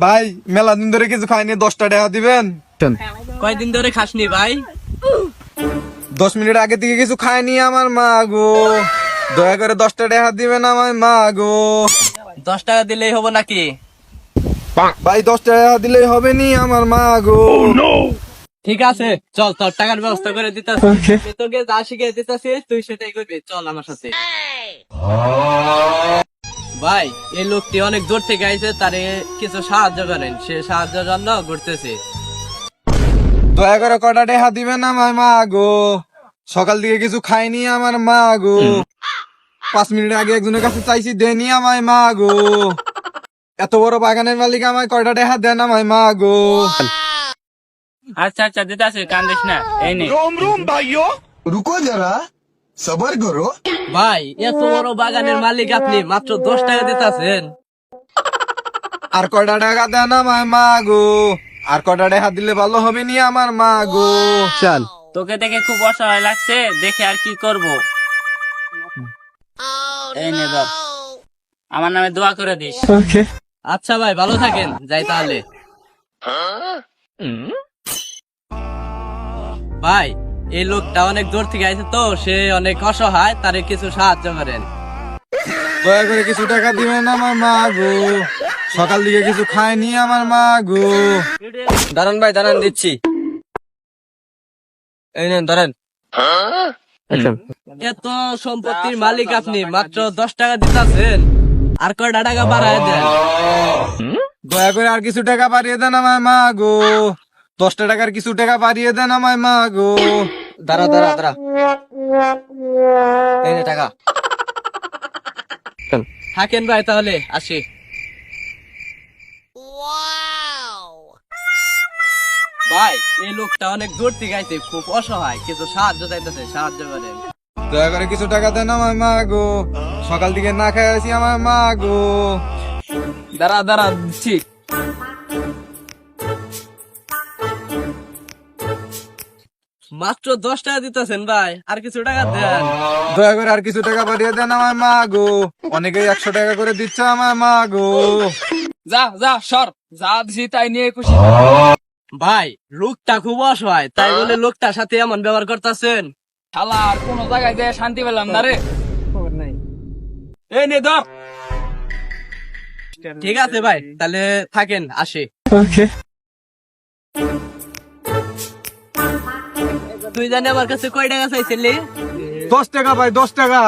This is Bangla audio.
ভাই মেলা দিন ধরে কিছু খাইনি, 10টা টাকা দিবেন। কয়দিন ধরে খাসনি ভাই? 10 মিনিট আগে থেকে কিছু খাইনি আমার মা গো, দয়া করে 10টা টাকা দিবেন আমার মা গো। 10 টাকা দিলেই হবো নাকি? ভাই 10টা টাকা দিলেই হবে নি আমার মা গো। ঠিক আছে, চল তোর টাকার ব্যবস্থা করে দিতেছি। তোকে যা শিখে দিতেছি তুই সেটাই করবি, চল আমার সাথে। ভাই এই লোকটি অনেক দূর থেকে আইছে, তারে কিছু সাহায্য করেন, সে সাহায্যের জন্য ঘুরতেছে। দয়া করে কটা টাকা দিবেন আমার মা গো, সকাল থেকে কিছু খাইনি আমার মা গো। 5 মিনিট আগে একজনের কাছে চাইছি, দেনি আমার মা গো। এত বড় বাগানের মালিক, আমায় কয়টা টাকা দেন আমার মা গো। আচ্ছা আচ্ছা দিতে আছে, কান্দিস না, এই নে। रुको जरा सबर करो। ভাই এত বড় বাগানের মালিক আপনি, মাত্র 10 টাকা দিতেছেন? আর কয়টা টাকা দেন আমার মা গো, আর কটা টাকা দিলে ভালো হবে নি আমার মা গো। চল তোকে দেখে খুব অসহায় লাগছে, দেখে আর কি করব। এই নে ধর, আমার নামে দোয়া করে দিস। আচ্ছা ভাই, ভালো থাকেন, যাই তাহলে। ভাই এই লোকটা অনেক দূর থেকে আইছে তো, সে অনেক অসহায়, তারে কিছু সাহায্য করেন। দয়া করে কিছু টাকা দিবেন আমার মা গো, সকাল দিকে কিছু খাইনি আমার মা গো। দাঁড়ান ভাই, দাঁড়ান, দিচ্ছি। এই নেন ধরেন। এত সম্পত্তির মালিক আপনি, মাত্র 10 টাকা দিতেছেন, আর কয়টা টাকা বাড়ায় দেন। দয়া করে আর কিছু টাকা বাড়িয়ে দেন আমার মা গো, 10টা টাকার কিছু টাকা বাড়িয়ে দেন আমার মা গো। দাঁড়া দাঁড়া দাঁড়া, এই নে টাকা। থাকেন ভাই, তাহলে আসি। ভাই এই লোকটা অনেক দূর থেকে আইছে, খুব অসহায়, কিছু সাহায্য চাইতেছে, সাহায্য করেন। দয়া করে কিছু টাকা দেন আমার মা গো, সকাল থেকে না খাই আছি আমার মা গো। দাঁড়া দাঁড়া, দিচ্ছি। মাত্র 10 টাকা দিতেছেন ভাই, আর কিছু টাকা দেন। দয়া করে আর কিছু টাকা বাড়িয়ে দেন আমার মা গো, অনেকেই 100 টাকা করে দিচ্ছে আমার মা গো। যা যা সর, যা দিছি তাই নিয়ে খুশি। ভাই লোকটা খুব অসহায়, তাই বলে লোকটার সাথে এমন ব্যবহার করতেছেন? শালা আর কোন জায়গায় যায় শান্তি পেলাম না রে। এই নে ধর। ঠিক আছে ভাই, তাহলে থাকেন, আসি। তুই জানি আমার কাছে কয় টাকা চাইছিলি? 10 টাকা ভাই, 10 টাকা।